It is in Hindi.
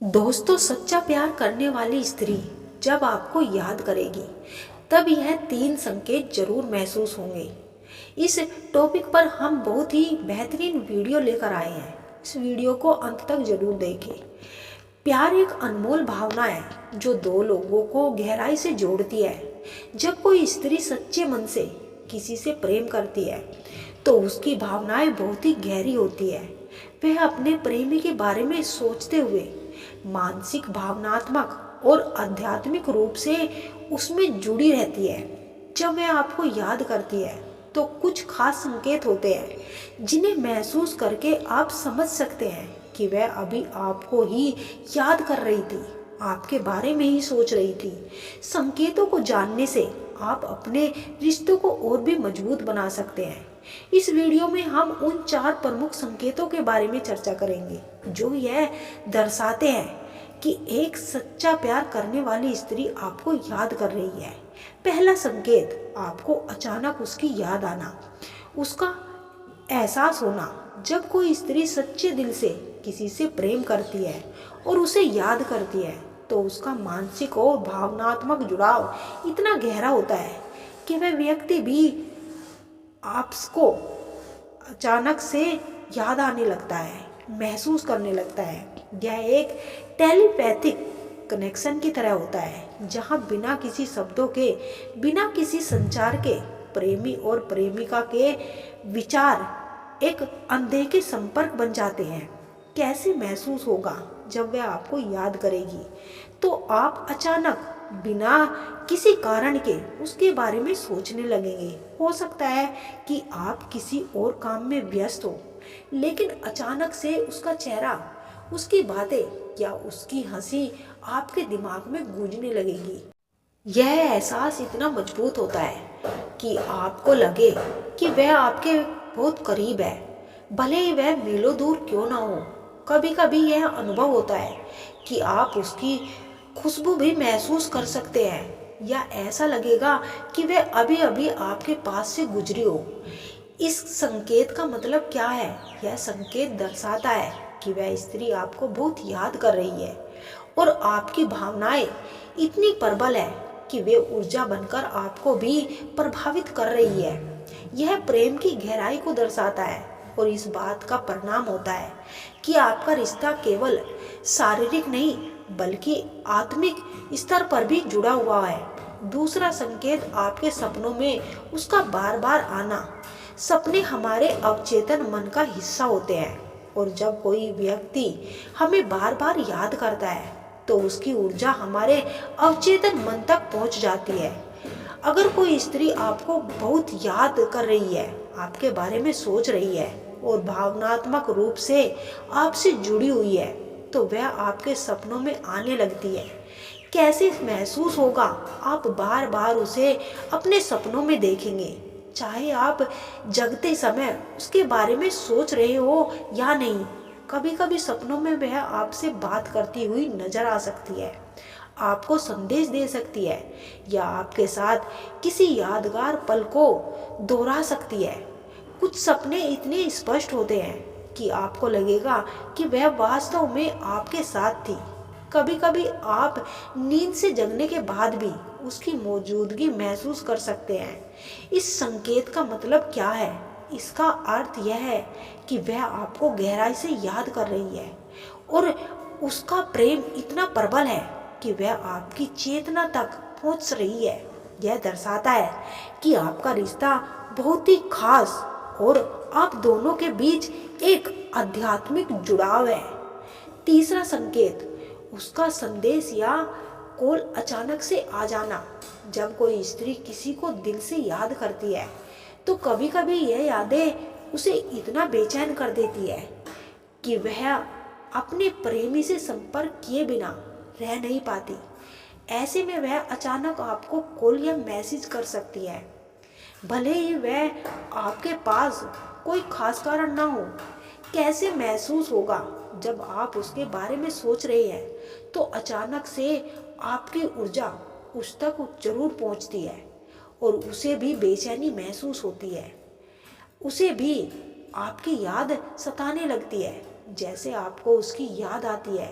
दोस्तों, सच्चा प्यार करने वाली स्त्री जब आपको याद करेगी तब यह 3 संकेत जरूर महसूस होंगे। इस टॉपिक पर हम बहुत ही बेहतरीन वीडियो लेकर आए हैं। इस वीडियो को अंत तक जरूर देखें। प्यार एक अनमोल भावना है जो दो लोगों को गहराई से जोड़ती है। जब कोई स्त्री सच्चे मन से किसी से प्रेम करती है तो उसकी भावनाएं बहुत ही गहरी होती है। वह अपने प्रेमी के बारे में सोचते हुए मानसिक, भावनात्मक और आध्यात्मिक रूप से उसमें जुड़ी रहती है। जब वह आपको याद करती है तो कुछ खास संकेत होते हैं जिन्हें महसूस करके आप समझ सकते हैं कि वह अभी आपको ही याद कर रही थी, आपके बारे में ही सोच रही थी। संकेतों को जानने से आप अपने रिश्तों को और भी मजबूत बना सकते हैं। इस वीडियो में हम उन 4 प्रमुख संकेतों के बारे में चर्चा करेंगे जो यह दर्शाते हैं कि एक सच्चा प्यार करने वाली स्त्री आपको याद कर रही है। पहला संकेत, आपको अचानक उसकी याद आना, उसका एहसास होना। जब कोई स्त्री सच्चे दिल से किसी से प्रेम करती है और उसे याद करती है तो उसका मानसिक और भावनात्मक जुड़ाव इतना गहरा होता है कि वह व्यक्ति भी आपको अचानक से याद आने लगता है, महसूस करने लगता है। यह एक टेलीपैथिक कनेक्शन की तरह होता है जहां बिना किसी शब्दों के, बिना किसी संचार के प्रेमी और प्रेमिका के विचार एक अनदेखे संपर्क बन जाते हैं। कैसे महसूस होगा जब वह आपको याद करेगी? तो आप अचानक बिना किसी कारण के उसके बारे में सोचने लगेंगे। हो सकता है कि आप किसी और काम में व्यस्त हो, लेकिन अचानक से उसका चेहरा, उसकी बातें या उसकी हंसी आपके दिमाग में गूंजने लगेगी। यह एहसास इतना मजबूत होता है कि आपको लगे कि वह आपके बहुत करीब है, भले ही वह मीलों दूर क्यों ना हो। कभी कभी यह अनुभव होता है कि आप उसकी खुशबू भी महसूस कर सकते हैं या ऐसा लगेगा कि वह अभी अभी आपके पास से गुजरी हो। इस संकेत का मतलब क्या है? यह संकेत दर्शाता है कि वह स्त्री आपको बहुत याद कर रही है और आपकी भावनाएं इतनी प्रबल है कि वे ऊर्जा बनकर आपको भी प्रभावित कर रही है। यह प्रेम की गहराई को दर्शाता है और इस बात का परिणाम होता है कि आपका रिश्ता केवल शारीरिक नहीं बल्कि आत्मिक स्तर पर भी जुड़ा हुआ है। दूसरा संकेत, आपके सपनों में उसका बार बार आना। सपने हमारे अवचेतन मन का हिस्सा होते हैं और जब कोई व्यक्ति हमें बार बार याद करता है तो उसकी ऊर्जा हमारे अवचेतन मन तक पहुंच जाती है। अगर कोई स्त्री आपको बहुत याद कर रही है, आपके बारे में सोच रही है और भावनात्मक रूप से आपसे जुड़ी हुई है तो वह आपके सपनों में आने लगती है। कैसे महसूस होगा? आप बार बार उसे अपने सपनों में देखेंगे, चाहे आप जगते समय उसके बारे में सोच रहे हो या नहीं। कभी कभी सपनों में वह आपसे बात करती हुई नजर आ सकती है, आपको संदेश दे सकती है या आपके साथ किसी यादगार पल को दोहरा सकती है। कुछ सपने इतने स्पष्ट होते हैं कि आपको लगेगा कि वह वास्तव में आपके साथ थी। कभी कभी आप नींद से जगने के बाद भी उसकी मौजूदगी महसूस कर सकते हैं। इस संकेत का मतलब क्या है? इसका अर्थ यह है कि वह आपको गहराई से याद कर रही है और उसका प्रेम इतना प्रबल है कि वह आपकी चेतना तक पहुंच रही है। यह दर्शाता है कि आपका रिश्ता बहुत ही खास और आप दोनों के बीच एक आध्यात्मिक जुड़ाव है। तीसरा संकेत, उसका संदेश या कॉल अचानक से आ जाना। जब कोई स्त्री किसी को दिल से याद करती है तो कभी कभी यह यादें उसे इतना बेचैन कर देती है कि वह अपने प्रेमी से संपर्क किए बिना रह नहीं पाती। ऐसे में वह अचानक आपको कॉल या मैसेज कर सकती है, भले ही वह आपके पास कोई खास कारण ना हो। कैसे महसूस होगा जब आप उसके बारे में सोच रहे हैं तो अचानक से आपकी ऊर्जा उस तक जरूर पहुंचती है और उसे भी बेचैनी महसूस होती है। उसे भी आपकी याद सताने लगती है, जैसे आपको उसकी याद आती है।